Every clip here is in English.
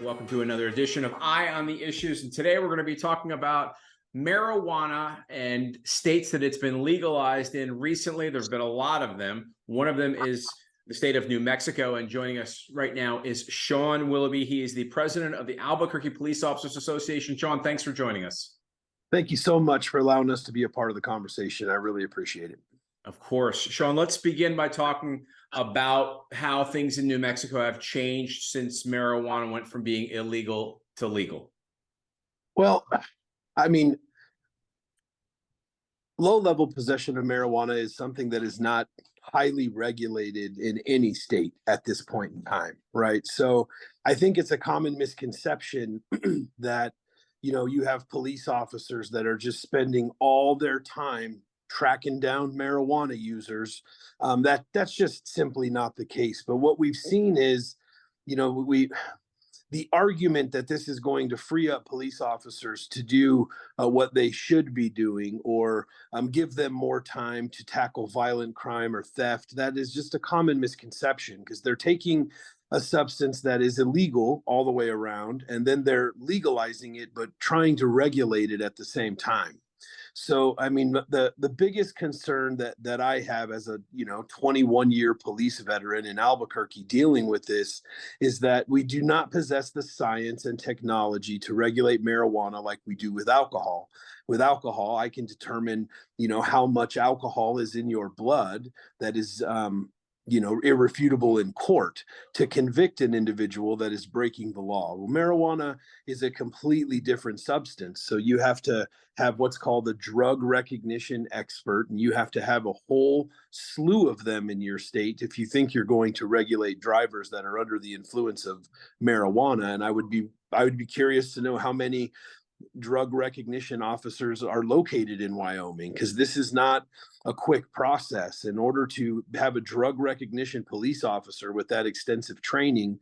Welcome to another edition of Eye on the Issues. And today we're going to be talking about marijuana and states that it's been legalized in recently. There's been a lot of them. One of them is the state of New Mexico. And joining us right now is Shaun Willoughby. He is the president of the Albuquerque Police Officers Association. Shaun, thanks for joining us. Thank you so much for allowing us to be a part of the conversation. I really appreciate it. Of course. Shaun, let's begin by talking about how things in New Mexico have changed since marijuana went from being illegal to legal. Well, I mean, low-level possession of marijuana is something that is not highly regulated in any state at this point in time, right? So I think it's a common misconception that, you have police officers that are just spending all their time tracking down marijuana users. That's just simply not the case. But what we've seen is, the argument that this is going to free up police officers to do what they should be doing, or give them more time to tackle violent crime or theft, that is just a common misconception, because they're taking a substance that is illegal all the way around, and then they're legalizing it, but trying to regulate it at the same time. So, I mean, the biggest concern that I have as a 21-year police veteran in Albuquerque dealing with this is that we do not possess the science and technology to regulate marijuana like we do with alcohol. With alcohol, I can determine how much alcohol is in your blood that is irrefutable in court to convict an individual that is breaking the law. Well, marijuana is a completely different substance. So you have to have what's called a drug recognition expert, and you have to have a whole slew of them in your state if you think you're going to regulate drivers that are under the influence of marijuana. And I would be curious to know how many drug recognition officers are located in Wyoming, because this is not a quick process. In order to have a drug recognition police officer with that extensive training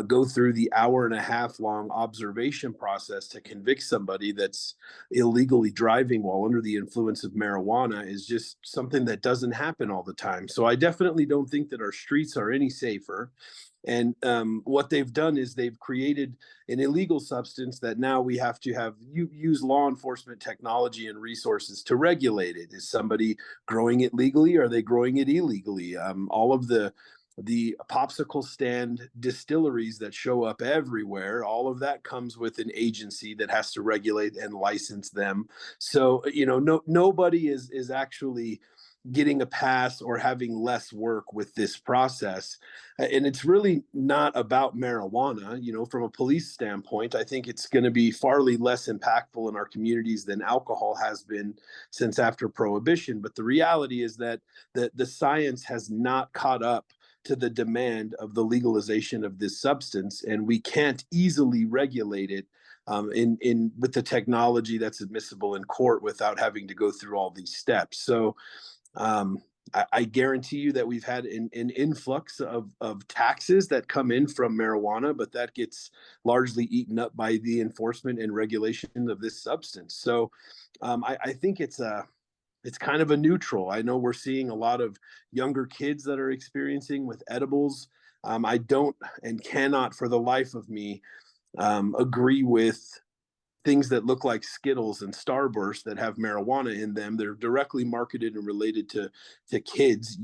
go through the hour-and-a-half long observation process to convict somebody that's illegally driving while under the influence of marijuana is just something that doesn't happen all the time. So I definitely don't think that our streets are any safer. And what they've done is they've created an illegal substance that now we have to use law enforcement technology and resources to regulate it. Is somebody growing it legally? Or are they growing it illegally? All of the popsicle stand distilleries that show up everywhere, all of that comes with an agency that has to regulate and license them. So, nobody is actually getting a pass or having less work with this process. And it's really not about marijuana. From a police standpoint, I think it's going to be far less impactful in our communities than alcohol has been since after Prohibition. But the reality is that the science has not caught up to the demand of the legalization of this substance, and we can't easily regulate it with the technology that's admissible in court without having to go through all these steps. So I guarantee you that we've had an influx of taxes that come in from marijuana, but that gets largely eaten up by the enforcement and regulation of this substance. So I think it's kind of a neutral. I know we're seeing a lot of younger kids that are experiencing with edibles. I don't and cannot for the life of me agree with things that look like Skittles and Starburst that have marijuana in them. They're directly marketed and related to kids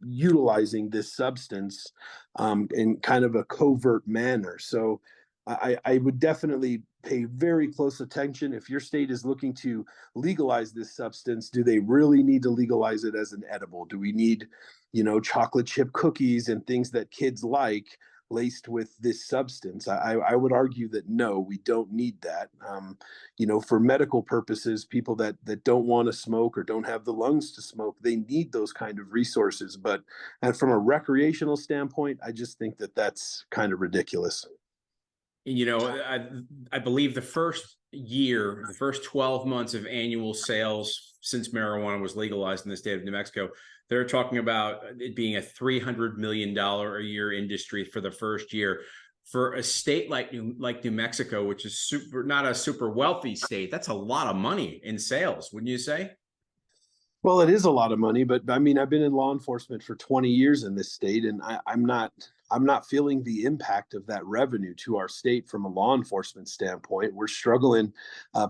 utilizing this substance in kind of a covert manner. So I would definitely pay very close attention. If your state is looking to legalize this substance, do they really need to legalize it as an edible? Do we need, chocolate chip cookies and things that kids like laced with this substance? I would argue that no, we don't need that. For medical purposes, people that don't want to smoke or don't have the lungs to smoke, they need those kind of resources. But from a recreational standpoint, I just think that that's kind of ridiculous. I believe the first 12 months of annual sales since marijuana was legalized in the state of New Mexico, they're talking about it being a $300 million a year industry for the first year. for a state like New Mexico, which is not a super wealthy state, that's a lot of money in sales, wouldn't you say? Well, it is a lot of money, but I mean, I've been in law enforcement for 20 years in this state, and I'm not feeling the impact of that revenue to our state from a law enforcement standpoint. We're struggling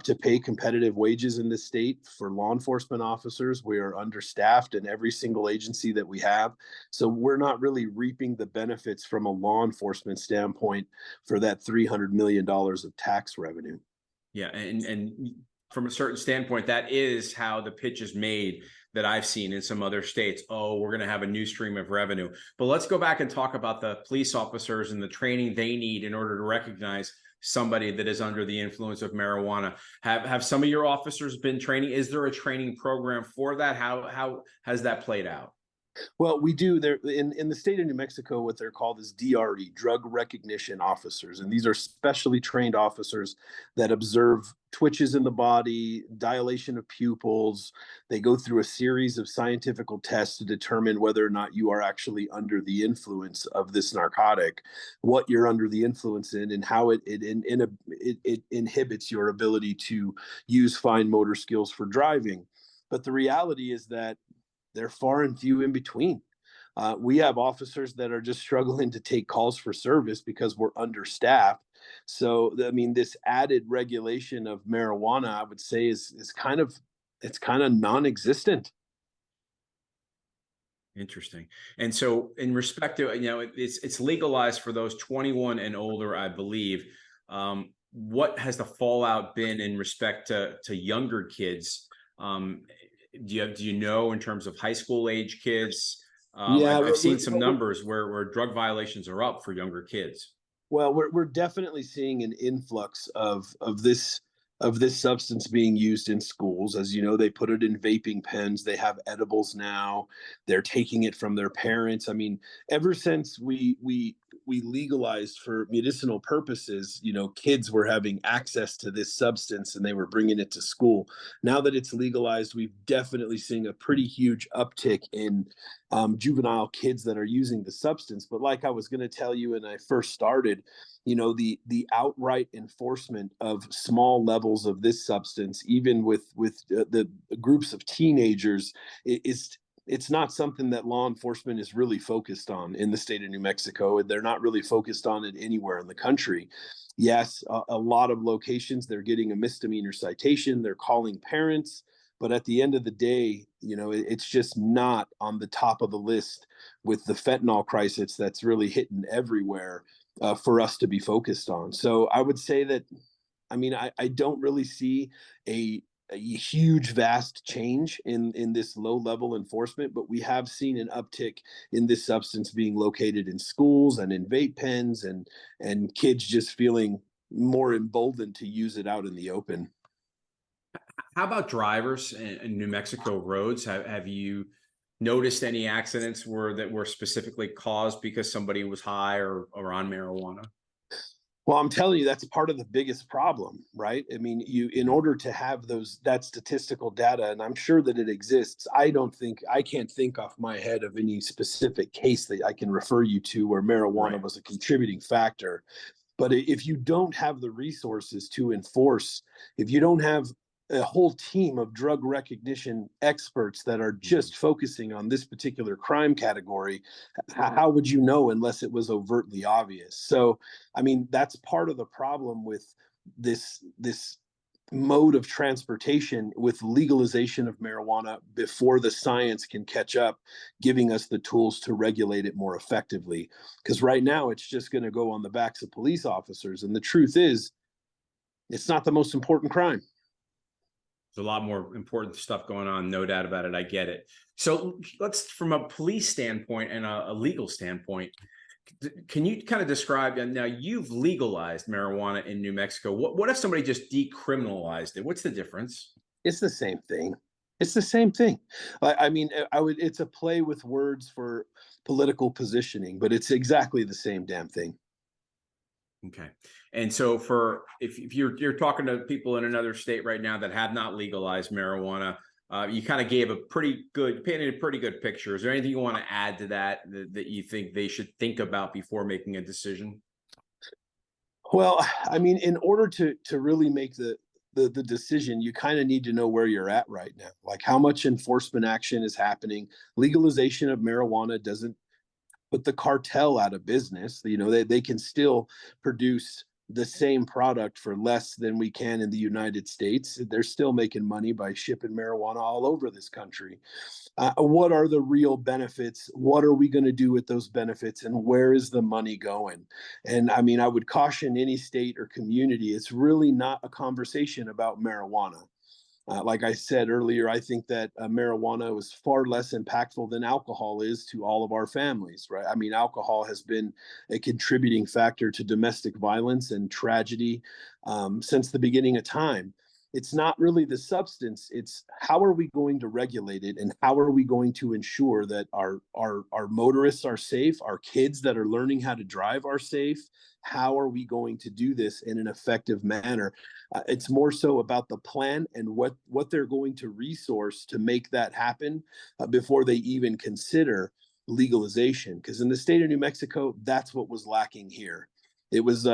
to pay competitive wages in this state for law enforcement officers. We are understaffed in every single agency that we have, so we're not really reaping the benefits from a law enforcement standpoint for that $300 million of tax revenue. Yeah, and from a certain standpoint, that is how the pitch is made that I've seen in some other states. Oh, we're going to have a new stream of revenue. But let's go back and talk about the police officers and the training they need in order to recognize somebody that is under the influence of marijuana. Have some of your officers been training? Is there a training program for that? How has that played out? Well, we do there in the state of New Mexico. What they're called is DRE, drug recognition officers, and these are specially trained officers that observe twitches in the body, dilation of pupils. They go through a series of scientific tests to determine whether or not you are actually under the influence of this narcotic, what you're under the influence in, and how it inhibits your ability to use fine motor skills for driving. But the reality is that they're far and few in between. We have officers that are just struggling to take calls for service because we're understaffed. So, I mean, this added regulation of marijuana, I would say, is kind of it's kind of non-existent. Interesting. And so, in respect to, it's legalized for those 21 and older, I believe. What has the fallout been in respect to younger kids? Do you know in terms of high school age kids? Yeah, I've seen some numbers where drug violations are up for younger kids. well, we're definitely seeing an influx of this substance being used in schools. As you know, they put it in vaping pens. They have edibles now. They're taking it from their parents. I mean, ever since we legalized for medicinal purposes, kids were having access to this substance and they were bringing it to school. Now that it's legalized, we've definitely seen a pretty huge uptick in juvenile kids that are using the substance. But like I was going to tell you when I first started, the outright enforcement of small levels of this substance, even with the groups of teenagers, is it's not something that law enforcement is really focused on in the state of New Mexico, and they're not really focused on it anywhere in the country. Yes, a lot of locations they're getting a misdemeanor citation, they're calling parents, but at the end of the day, it's just not on the top of the list with the fentanyl crisis that's really hitting everywhere for us to be focused on. So I would say that, I mean, I don't really see a huge, vast change in this low level enforcement, but we have seen an uptick in this substance being located in schools and in vape pens, and kids just feeling more emboldened to use it out in the open. How about drivers in New Mexico roads? Have you noticed any accidents that were specifically caused because somebody was high or on marijuana? Well, I'm telling you, that's part of the biggest problem, right? I mean, in order to have that statistical data, and I'm sure that it exists, I can't think off my head of any specific case that I can refer you to where marijuana Right. was a contributing factor. But if you don't have the resources to enforce, if you don't have a whole team of drug recognition experts that are just focusing on this particular crime category, how would you know unless it was overtly obvious? So, I mean, that's part of the problem with this mode of transportation, with legalization of marijuana before the science can catch up, giving us the tools to regulate it more effectively. Because right now it's just going to go on the backs of police officers. And the truth is, it's not the most important crime. There's a lot more important stuff going on, no doubt about it. I get it. So let's, from a police standpoint and a legal standpoint, can you kind of describe, and now you've legalized marijuana in New Mexico. What if somebody just decriminalized it? What's the difference? It's the same thing. It's the same thing. I mean, it's a play with words for political positioning, but it's exactly the same damn thing. Okay. And so if you're talking to people in another state right now that have not legalized marijuana, you kind of gave painted a pretty good picture. Is there anything you want to add to that you think they should think about before making a decision? Well, I mean, in order to really make the decision, you kind of need to know where you're at right now. Like how much enforcement action is happening. Legalization of marijuana doesn't put the cartel out of business. You know, they can still produce the same product for less than we can in the United States. They're still making money by shipping marijuana all over this country. What are the real benefits? What are we going to do with those benefits? And where is the money going? And I mean, I would caution any state or community, it's really not a conversation about marijuana. Like I said earlier, I think that marijuana was far less impactful than alcohol is to all of our families, right? I mean, alcohol has been a contributing factor to domestic violence and tragedy since the beginning of time. It's not really the substance, it's how are we going to regulate it and how are we going to ensure that our motorists are safe, our kids that are learning how to drive are safe. How are we going to do this in an effective manner? It's more so about the plan and what they're going to resource to make that happen before they even consider legalization. Because in the state of New Mexico, that's what was lacking here. It was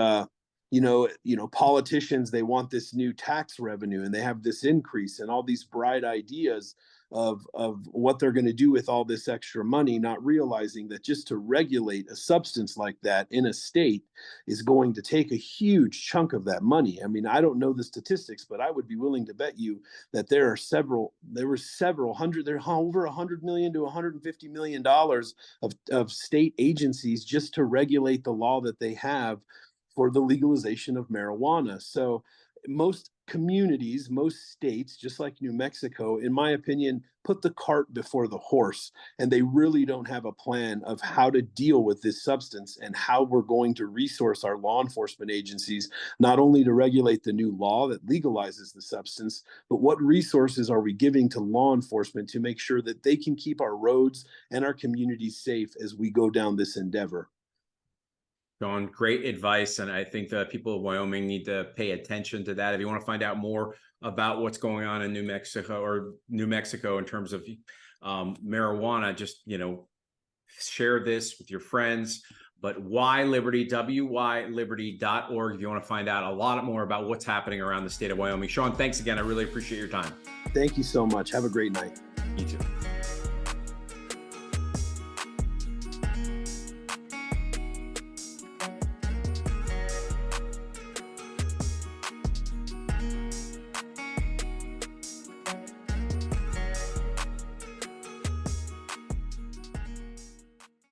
politicians, they want this new tax revenue and they have this increase and all these bright ideas of what they're going to do with all this extra money, not realizing that just to regulate a substance like that in a state is going to take a huge chunk of that money. I mean, I don't know the statistics, but I would be willing to bet you that there were several hundred, there are over $100 million to $150 million of state agencies just to regulate the law that they have for the legalization of marijuana. So most communities, most states, just like New Mexico, in my opinion, put the cart before the horse, and they really don't have a plan of how to deal with this substance and how we're going to resource our law enforcement agencies, not only to regulate the new law that legalizes the substance, but what resources are we giving to law enforcement to make sure that they can keep our roads and our communities safe as we go down this endeavor. Shaun, great advice. And I think the people of Wyoming need to pay attention to that. If you want to find out more about what's going on in New Mexico in terms of marijuana, just, share this with your friends. But Why Liberty, WYLiberty.org, if you want to find out a lot more about what's happening around the state of Wyoming. Shaun, thanks again. I really appreciate your time. Thank you so much. Have a great night. You too.